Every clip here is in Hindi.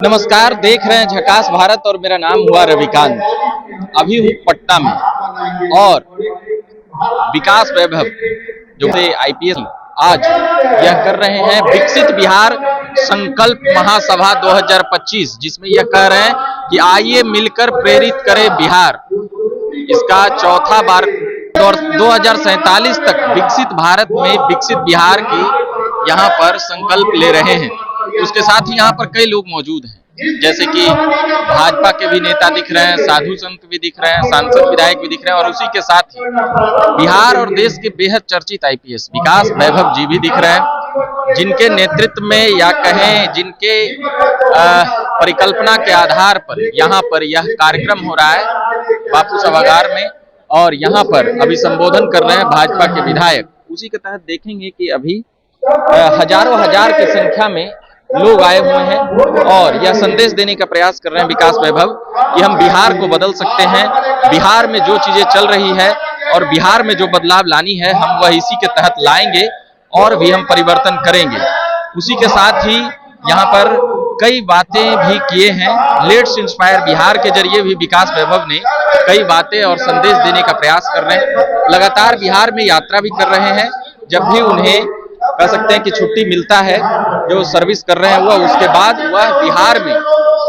नमस्कार, देख रहे हैं झकास भारत और मेरा नाम हुआ रविकांत। अभी हूँ पटना में और विकास वैभव जो आईपीएस आज यह कर रहे हैं विकसित बिहार संकल्प महासभा 2025, जिसमें यह कह रहे हैं कि आइए मिलकर प्रेरित करें बिहार। इसका चौथा बार और 2047 तक विकसित भारत में विकसित बिहार की यहाँ पर संकल्प ले रहे हैं। उसके साथ ही यहाँ पर कई लोग मौजूद हैं, जैसे कि भाजपा के भी नेता दिख रहे हैं, साधु संत भी दिख रहे हैं, सांसद विधायक भी दिख रहे हैं और उसी के साथ ही बिहार और देश के बेहद चर्चित आईपीएस विकास वैभव जी भी दिख रहे हैं, जिनके नेतृत्व में या कहें जिनके परिकल्पना के आधार पर यहाँ पर यह कार्यक्रम हो रहा है बापू सभागार में। और यहाँ पर अभी संबोधन कर रहे हैं भाजपा के विधायक। उसी के तहत देखेंगे कि अभी हजारों हजार की संख्या में लोग आए हुए हैं और यह संदेश देने का प्रयास कर रहे हैं विकास वैभव कि हम बिहार को बदल सकते हैं। बिहार में जो चीजें चल रही है और बिहार में जो बदलाव लानी है हम वह इसी के तहत लाएंगे और भी हम परिवर्तन करेंगे। उसी के साथ ही यहाँ पर कई बातें भी किए हैं। लेट्स इंस्पायर बिहार के जरिए भी विकास वैभव ने कई बातें और संदेश देने का प्रयास कर रहे हैं। लगातार बिहार में यात्रा भी कर रहे हैं। जब भी उन्हें कह सकते हैं कि छुट्टी मिलता है, जो सर्विस कर रहे हैं वह, उसके बाद वह बिहार में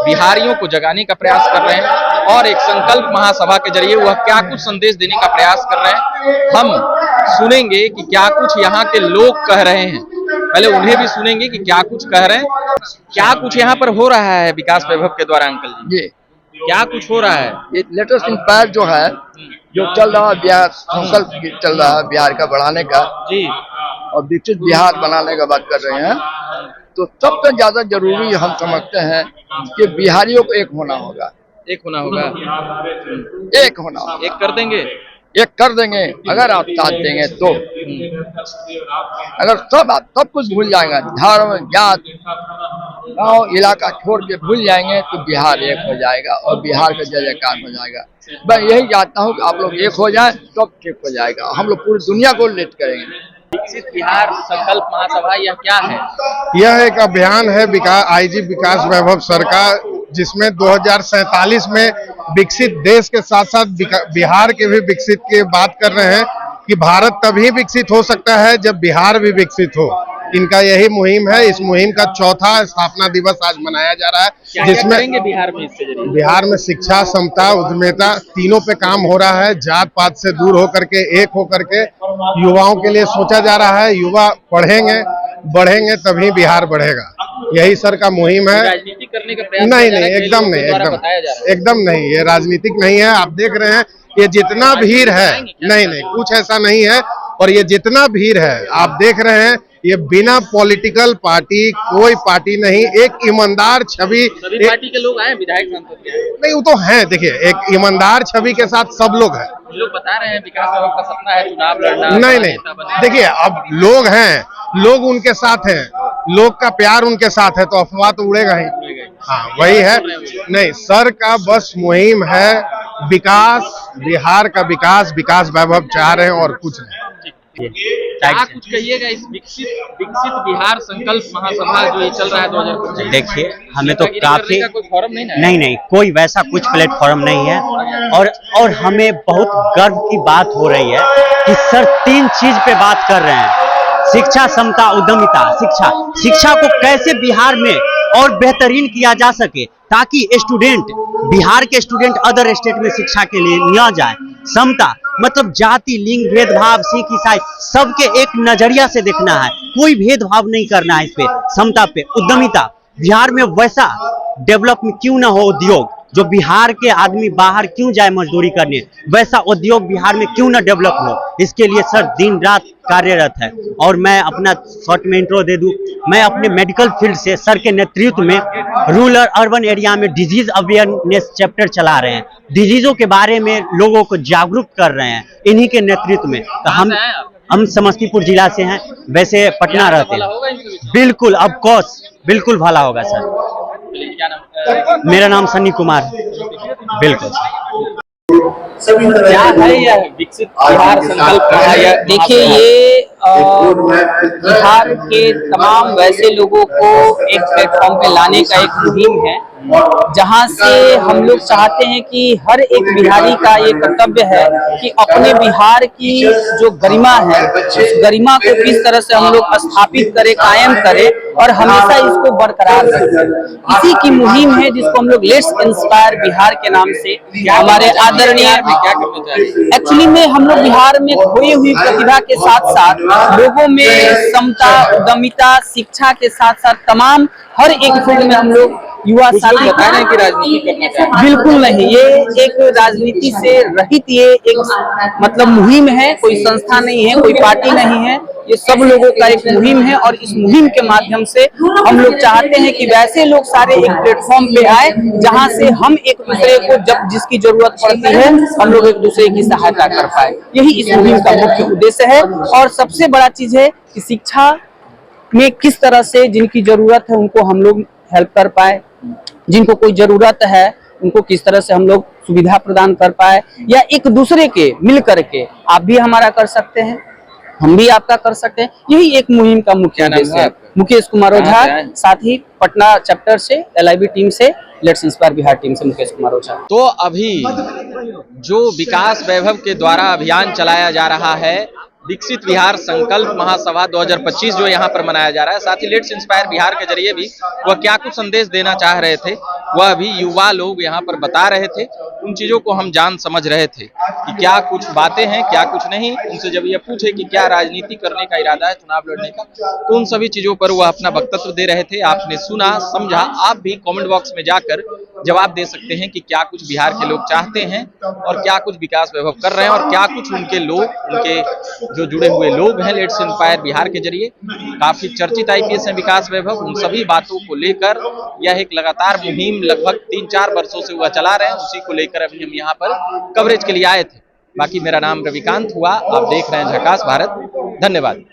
बिहारियों को जगाने का प्रयास कर रहे हैं और एक संकल्प महासभा के जरिए वह क्या कुछ संदेश देने का प्रयास कर रहे हैं। हम सुनेंगे कि क्या कुछ यहाँ के लोग कह रहे हैं। पहले उन्हें भी सुनेंगे कि क्या कुछ कह रहे हैं, क्या कुछ यहाँ पर हो रहा है विकास वैभव के द्वारा। अंकल जी, क्या कुछ हो रहा है? ये लेटेस्ट इंस्पायर जो है, जो चल रहा है बिहार संकल्प चल रहा है बिहार का बढ़ाने का जी और विकसित बिहार बनाने का बात कर रहे हैं, तो सबसे ज्यादा जरूरी हम समझते हैं कि बिहारियों को एक होना होगा। एक होना होगा, एक होना होगा। एक कर देंगे, एक कर देंगे अगर आप साथ देंगे तो। अगर सब कुछ भूल जाएंगे, धर्म जात गाँव इलाका छोड़ के भूल जाएंगे तो बिहार एक हो जाएगा और बिहार का जय जयकार हो जाएगा। मैं यही चाहता हूँ कि आप लोग एक हो जाएं, सब ठीक हो जाएगा। हम लोग पूरी दुनिया को लीड करेंगे। विकसित बिहार संकल्प महासभा यह क्या है? यह एक अभियान है आईजी विकास वैभव सर का, जिसमें 2047 में विकसित देश के साथ साथ बिहार के भी विकसित की बात कर रहे हैं कि भारत तभी विकसित हो सकता है जब बिहार भी विकसित हो। इनका यही मुहिम है। इस मुहिम का चौथा स्थापना दिवस आज मनाया जा रहा है, जिसमें बिहार में शिक्षा, समता, उद्यमिता तीनों पे काम हो रहा है। जात पात से दूर होकर के एक होकर के युवाओं के लिए सोचा जा रहा है। युवा पढ़ेंगे बढ़ेंगे तभी बिहार बढ़ेगा। यही सर का मुहिम है। राजनीति करने का प्रयास नहीं, एकदम नहीं, ये राजनीतिक नहीं है। आप देख रहे हैं ये जितना भीड़ है, नहीं कुछ ऐसा नहीं है। और ये जितना भीड़ है आप देख रहे हैं, ये बिना पॉलिटिकल पार्टी, कोई पार्टी नहीं, एक ईमानदार छवि। सभी पार्टी के लोग आए, विधायक सांसद के नहीं, वो तो है। देखिए, एक ईमानदार छवि के साथ सब लोग हैं। लोग बता रहे हैं विकास वैभव का सपना है चुनाव लड़ना। नहीं, देखिए अब लोग हैं, लोग उनके साथ हैं, लोग का प्यार उनके साथ है, तो अफवाह तो उड़ेगा ही। हाँ, वही है। नहीं, सर का बस मुहिम है विकास, बिहार का विकास वैभव चाह रहे हैं और कुछ नहीं। क्या कुछ कहिएगा इस विकसित बिहार संकल्प महासभा जो ये चल रहा है 2025? देखिए, हमें तो काफी कोई फॉर्म नहीं, कोई वैसा कुछ प्लेटफॉर्म नहीं है। और हमें बहुत गर्व की बात हो रही है कि सर 3 चीज पे बात कर रहे हैं: शिक्षा, समता, उद्यमिता। शिक्षा को कैसे बिहार में और बेहतरीन किया जा सके ताकि स्टूडेंट, बिहार के स्टूडेंट अदर स्टेट में शिक्षा के लिए न जाए। समता मतलब जाति, लिंग, भेदभाव, सिख, ईसाई सबके एक नजरिया से देखना है, कोई भेदभाव नहीं करना है इस पे, समता पे। उद्यमिता, बिहार में वैसा डेवलप में क्यों ना हो उद्योग, जो बिहार के आदमी बाहर क्यों जाए मजदूरी करने, वैसा उद्योग बिहार में क्यों ना डेवलप हो। इसके लिए सर दिन रात कार्यरत है। और मैं अपना शॉर्ट में इंट्रो दे दूं, मैं अपने मेडिकल फील्ड से सर के नेतृत्व में रूरल अर्बन एरिया में डिजीज अवेयरनेस चैप्टर चला रहे हैं। डिजीजों के बारे में लोगों को जागरूक कर रहे हैं इन्हीं के नेतृत्व में। तो हम समस्तीपुर जिला से हैं, वैसे पटना रहते हैं। बिल्कुल, ऑफ कोर्स, बिल्कुल भला होगा सर। मेरा नाम सन्नी कुमार। बिल्कुल। क्या है यह विकसित बिहार संकल्प देखिए ये बिहार के तमाम वैसे लोगों को एक प्लेटफॉर्म पे लाने का एक मुहिम है, जहां से हम लोग चाहते हैं कि हर एक बिहारी का ये कर्तव्य है कि अपने बिहार की जो गरिमा है उस गरिमा को किस तरह से हम लोग स्थापित करें, कायम करें और हमेशा इसको बरकरार रखें। इसी की मुहिम है जिसको हम लोग लेट्स इंस्पायर बिहार के नाम से हमारे आदरणीय एक्चुअली में हम लोग बिहार में खोई हुई प्रतिभा के साथ साथ लोगों में समता, उद्यमिता, शिक्षा के साथ साथ तमाम हर एक फील्ड में हम लोग युवा साथी बता रहे हैं कि राजनीति करना चाहते हैं। बिल्कुल नहीं, ये एक राजनीति से रहित ये एक मतलब मुहिम है, कोई संस्था नहीं है, कोई पार्टी नहीं है, ये सब लोगों का एक मुहिम है और इस मुहिम के माध्यम से हम लोग चाहते हैं कि वैसे लोग सारे एक प्लेटफॉर्म पे आए जहां से हम एक दूसरे को जब जिसकी जरूरत पड़ती है हम लोग एक दूसरे की सहायता कर पाए। यही इस मुहिम का मुख्य उद्देश्य है और सबसे बड़ा चीज है कि शिक्षा में किस तरह से जिनकी जरूरत है उनको हम लोग हेल्प कर पाए, जिनको कोई जरूरत है उनको किस तरह से हम लोग सुविधा प्रदान कर पाए, या एक दूसरे के मिल करके आप भी हमारा कर सकते हैं, हम भी आपका कर सकते हैं। यही एक मुहिम का मुख्य उद्देश्य है। मुकेश कुमार ओझा, साथ ही पटना चैप्टर से LIB टीम से लेट्स इंस्पायर बिहार टीम से मुकेश कुमार ओझा। तो अभी जो विकास वैभव के द्वारा अभियान चलाया जा रहा है, विकसित बिहार संकल्प महासभा 2025 जो यहाँ पर मनाया जा रहा है, साथ ही लेट्स इंस्पायर बिहार के जरिए भी वह क्या कुछ संदेश देना चाह रहे थे वह भी युवा लोग यहाँ पर बता रहे थे। उन चीजों को हम जान समझ रहे थे कि क्या कुछ बातें हैं क्या कुछ नहीं। उनसे जब ये पूछे कि क्या राजनीति करने का इरादा है चुनाव लड़ने का, तो उन सभी चीजों पर वह अपना वक्तव्य दे रहे थे। आपने सुना, समझा। आप भी कमेंट बॉक्स में जाकर जवाब दे सकते हैं कि क्या कुछ बिहार के लोग चाहते हैं और क्या कुछ विकास वैभव कर रहे हैं और क्या कुछ उनके लोग, उनके जो जुड़े हुए लोग हैं लेट्स इंस्पायर बिहार के जरिए, काफी चर्चित IPS हैं विकास वैभव, उन सभी बातों को लेकर यह एक लगातार मुहिम लगभग 3-4 वर्षों से वह चला रहे हैं। उसी को लेकर अभी हम यहाँ पर कवरेज के लिए आए थे। बाकी मेरा नाम रविकांत हुआ, आप देख रहे हैं झकास भारत। धन्यवाद।